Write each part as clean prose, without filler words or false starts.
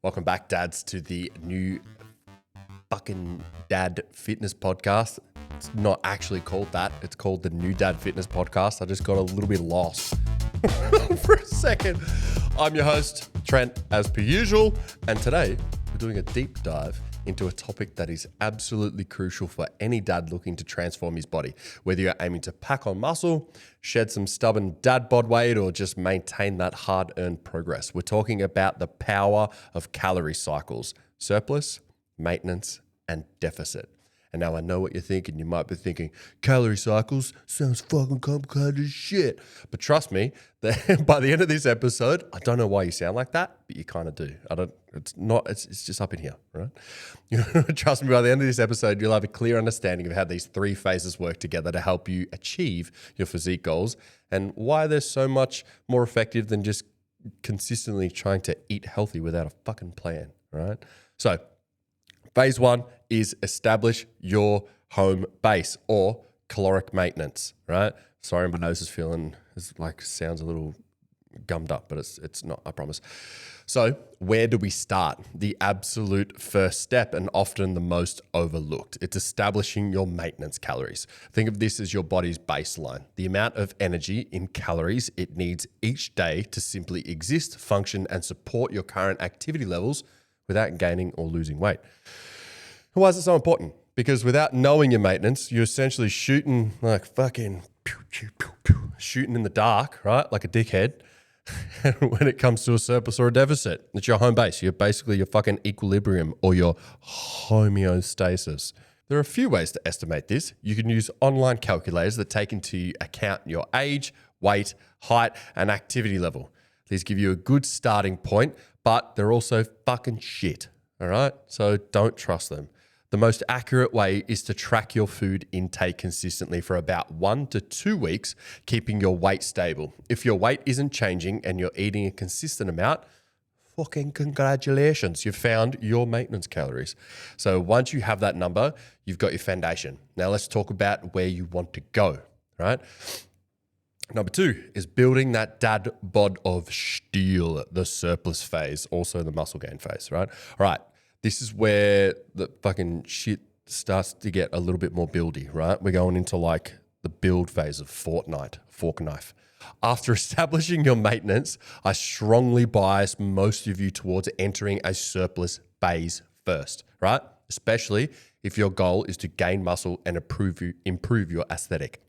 Welcome back, dads, to the new fucking Dad Fitness Podcast. It's not actually called that. It's called the New Dad Fitness Podcast. I just got a little bit lost for a second. I'm your host, Trent, as per usual. And today, we're doing a deep dive into a topic that is absolutely crucial for any dad looking to transform his body. Whether you're aiming to pack on muscle, shed some stubborn dad bod weight, or just maintain that hard-earned progress. We're talking about the power of calorie cycles, surplus, maintenance, and deficit. And now I know what you're thinking. You might be thinking, calorie cycles sounds fucking complicated as shit. But trust me, that by the end of this episode, I don't know why you sound like that, but you kind of do. It's just up in here, right? Trust me, by the end of this episode, you'll have a clear understanding of how these three phases work together to help you achieve your physique goals and why they're so much more effective than just consistently trying to eat healthy without a fucking plan, right? So, phase one is establish your home base or caloric maintenance, right? Sorry, my nose is sounds a little gummed up, but it's not, I promise. So where do we start? The absolute first step, and often the most overlooked. It's establishing your maintenance calories. Think of this as your body's baseline, the amount of energy in calories it needs each day to simply exist, function, and support your current activity levels without gaining or losing weight. Why is it so important? Because without knowing your maintenance, you're essentially shooting like fucking shooting in the dark, right? Like a dickhead. When it comes to a surplus or a deficit, it's your home base. You're basically your fucking equilibrium or your homeostasis. There are a few ways to estimate this. You can use online calculators that take into account your age, weight, height, and activity level. These give you a good starting point, but they're also fucking shit. All right? So don't trust them. The most accurate way is to track your food intake consistently for about 1 to 2 weeks, keeping your weight stable. If your weight isn't changing and you're eating a consistent amount, fucking congratulations, you've found your maintenance calories. So once you have that number, you've got your foundation. Now let's talk about where you want to go, right? Number 2 is building that dad bod of steel, the surplus phase, also the muscle gain phase, right? All right, this is where the fucking shit starts to get a little bit more buildy, right? We're going into like the build phase of Fortnite, fork knife. After establishing your maintenance, I strongly bias most of you towards entering a surplus phase first, right? Especially if your goal is to gain muscle and improve your aesthetic.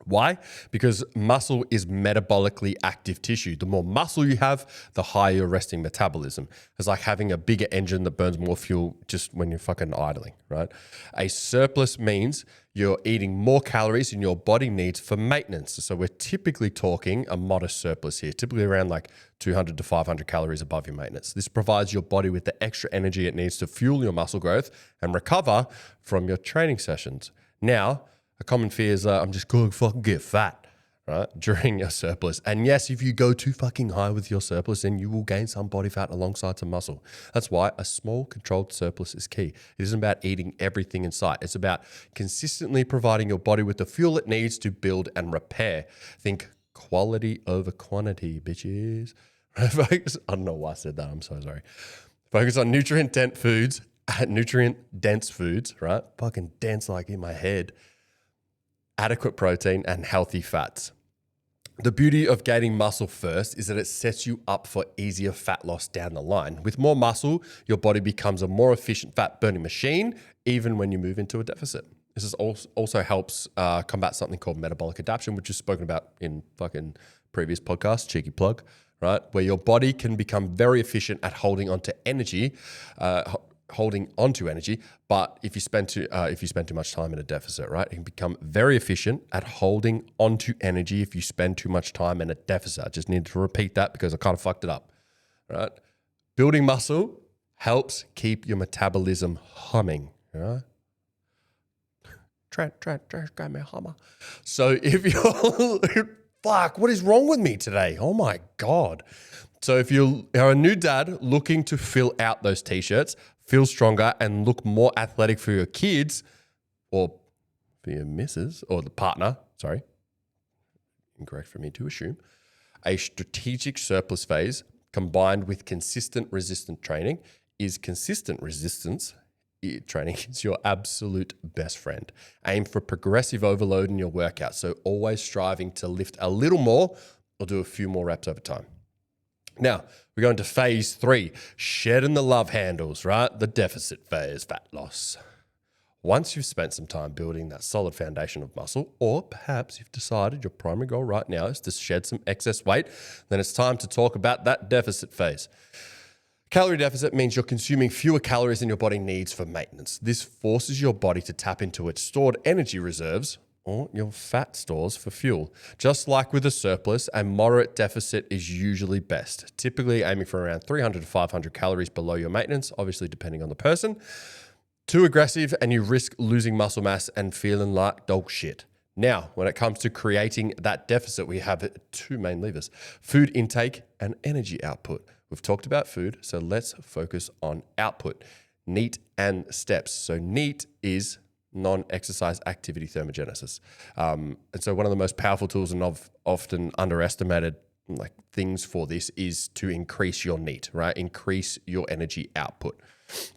Why? Because muscle is metabolically active tissue. The more muscle you have, the higher your resting metabolism. It's like having a bigger engine that burns more fuel just when you're fucking idling, right? A surplus means you're eating more calories than your body needs for maintenance. So we're typically talking a modest surplus here, typically around like 200 to 500 calories above your maintenance. This provides your body with the extra energy it needs to fuel your muscle growth and recover from your training sessions. Now, a common fear is I'm just going to fucking get fat, right, during your surplus. And yes, if you go too fucking high with your surplus, then you will gain some body fat alongside some muscle. That's why a small controlled surplus is key. It isn't about eating everything in sight. It's about consistently providing your body with the fuel it needs to build and repair. Think quality over quantity, bitches. I don't know why I said that. I'm so sorry. Focus on nutrient-dense foods, right? Fucking dense like in my head. Adequate protein and healthy fats. The beauty of gaining muscle first is that it sets you up for easier fat loss down the line. With more muscle, your body becomes a more efficient fat burning machine, even when you move into a deficit. This is also helps combat something called metabolic adaptation, which is spoken about in fucking previous podcasts, cheeky plug, right? Where your body can become very efficient at holding onto energy, but if you spend too much time in a deficit, right, it can become very efficient at holding onto energy if you spend too much time in a deficit. I just need to repeat that because I kind of fucked it up, right? Building muscle helps keep your metabolism humming, right? Trent, got me a hummer. So if you're, fuck, what is wrong with me today? Oh my God. So if you are a new dad looking to fill out those t-shirts, feel stronger and look more athletic for your kids or for your missus or the partner, incorrect for me to assume, a strategic surplus phase combined with consistent resistant training is consistent resistance training is your absolute best friend. Aim for progressive overload in your workout. So always striving to lift a little more or do a few more reps over time. Now, we're going to phase 3, shedding the love handles, right? The deficit phase, fat loss. Once you've spent some time building that solid foundation of muscle, or perhaps you've decided your primary goal right now is to shed some excess weight, then it's time to talk about that deficit phase. Calorie deficit means you're consuming fewer calories than your body needs for maintenance. This forces your body to tap into its stored energy reserves or your fat stores for fuel. Just like with a surplus, a moderate deficit is usually best, typically aiming for around 300 to 500 calories below your maintenance, obviously depending on the person. Too aggressive and you risk losing muscle mass and feeling like dog shit. Now, when it comes to creating that deficit, we have 2 main levers: food intake and energy output. We've talked about food, so let's focus on output. NEAT and steps. So NEAT is non-exercise activity thermogenesis. And so one of the most powerful tools and often underestimated things for this is to increase your NEAT, right? Increase your energy output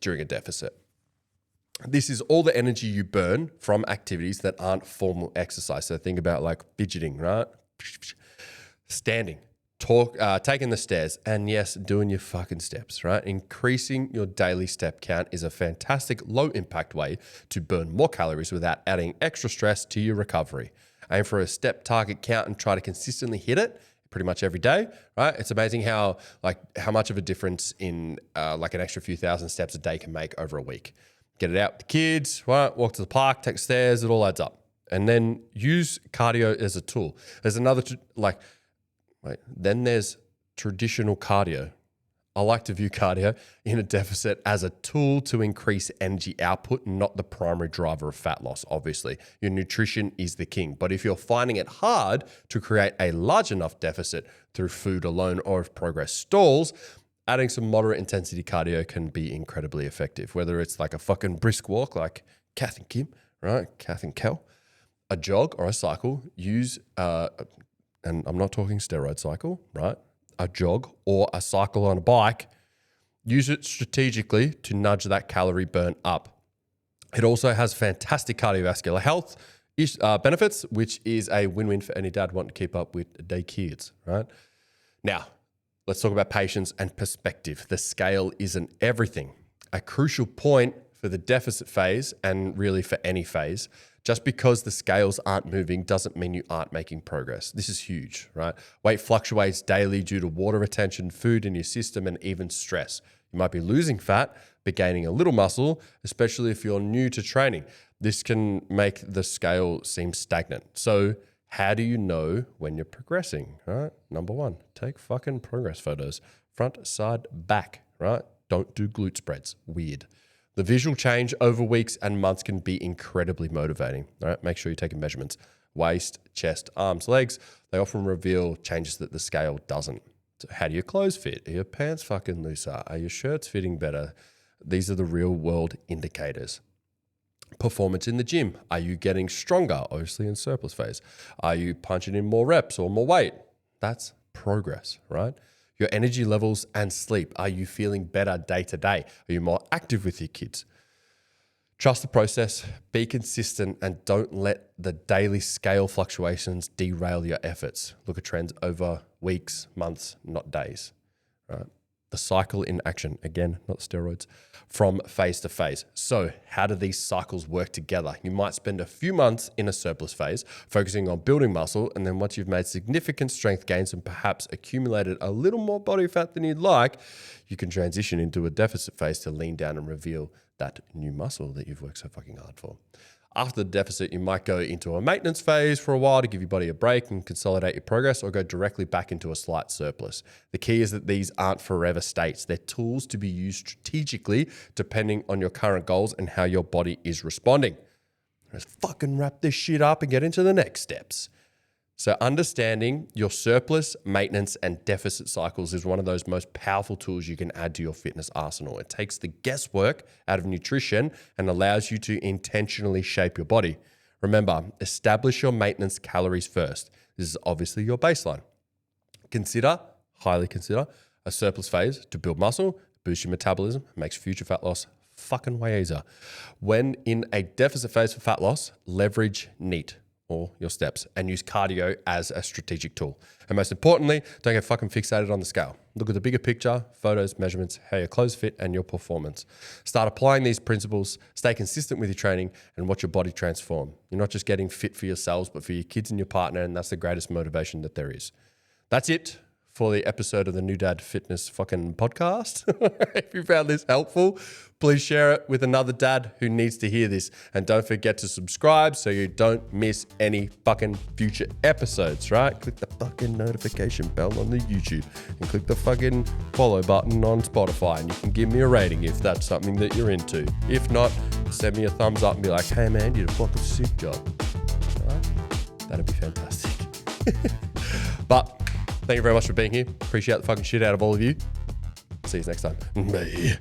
during a deficit. This is all the energy you burn from activities that aren't formal exercise. So think about like fidgeting, right? Standing, taking the stairs, and yes, doing your fucking steps, right? Increasing your daily step count is a fantastic low impact way to burn more calories without adding extra stress to your recovery. Aim for a step target count and try to consistently hit it pretty much every day, right? It's amazing how much of a difference in an extra few thousand steps a day can make over a week. Get it out with the kids, right? Walk to the park, take stairs, it all adds up. And then use cardio as a tool. There's another, then there's traditional cardio. I like to view cardio in a deficit as a tool to increase energy output, not the primary driver of fat loss, obviously. Your nutrition is the king. But if you're finding it hard to create a large enough deficit through food alone, or if progress stalls, adding some moderate intensity cardio can be incredibly effective, whether it's like a fucking brisk walk like Kath and Kim, right? Kath and Kel, a jog or a cycle. Use, and I'm not talking steroid cycle, right? A jog or a cycle on a bike. Use it strategically to nudge that calorie burn up. It also has fantastic cardiovascular health benefits, which is a win-win for any dad wanting to keep up with their kids, right? Now, let's talk about patience and perspective. The scale isn't everything. A crucial point for the deficit phase, and really for any phase, just because the scales aren't moving doesn't mean you aren't making progress. This is huge, right? Weight fluctuates daily due to water retention, food in your system, and even stress. You might be losing fat, but gaining a little muscle, especially if you're new to training. This can make the scale seem stagnant. So how do you know when you're progressing, right? Number 1, take fucking progress photos. Front, side, back, right? Don't do glute spreads. Weird. The visual change over weeks and months can be incredibly motivating, all right? Make sure you're taking measurements. Waist, chest, arms, legs. They often reveal changes that the scale doesn't. So how do your clothes fit? Are your pants fucking looser? Are your shirts fitting better? These are the real world indicators. Performance in the gym. Are you getting stronger? Obviously in surplus phase. Are you punching in more reps or more weight? That's progress, right? Your energy levels and sleep. Are you feeling better day to day? Are you more active with your kids? Trust the process, be consistent, and don't let the daily scale fluctuations derail your efforts. Look at trends over weeks, months, not days, right? The cycle in action, again, not steroids, from phase to phase. So how do these cycles work together? You might spend a few months in a surplus phase, focusing on building muscle, and then once you've made significant strength gains and perhaps accumulated a little more body fat than you'd like, you can transition into a deficit phase to lean down and reveal that new muscle that you've worked so fucking hard for. After the deficit, you might go into a maintenance phase for a while to give your body a break and consolidate your progress, or go directly back into a slight surplus. The key is that these aren't forever states. They're tools to be used strategically depending on your current goals and how your body is responding. Let's fucking wrap this shit up and get into the next steps. So understanding your surplus, maintenance, and deficit cycles is one of those most powerful tools you can add to your fitness arsenal. It takes the guesswork out of nutrition and allows you to intentionally shape your body. Remember, establish your maintenance calories first. This is obviously your baseline. Highly consider a surplus phase to build muscle, boost your metabolism, makes future fat loss fucking way easier. When in a deficit phase for fat loss, leverage NEAT or your steps and use cardio as a strategic tool. And most importantly, don't get fucking fixated on the scale. Look at the bigger picture, photos, measurements, how your clothes fit and your performance. Start applying these principles, stay consistent with your training and watch your body transform. You're not just getting fit for yourselves, but for your kids and your partner. And that's the greatest motivation that there is. That's it for the episode of the New Dad Fitness fucking podcast. If you found this helpful, please share it with another dad who needs to hear this. And don't forget to subscribe so you don't miss any fucking future episodes, right? Click the fucking notification bell on the YouTube and click the fucking follow button on Spotify. And you can give me a rating if that's something that you're into. If not, send me a thumbs up and be like, hey man, you did a fucking sick job. All right? That'd be fantastic. But thank you very much for being here. Appreciate the fucking shit out of all of you. See you next time. Bye.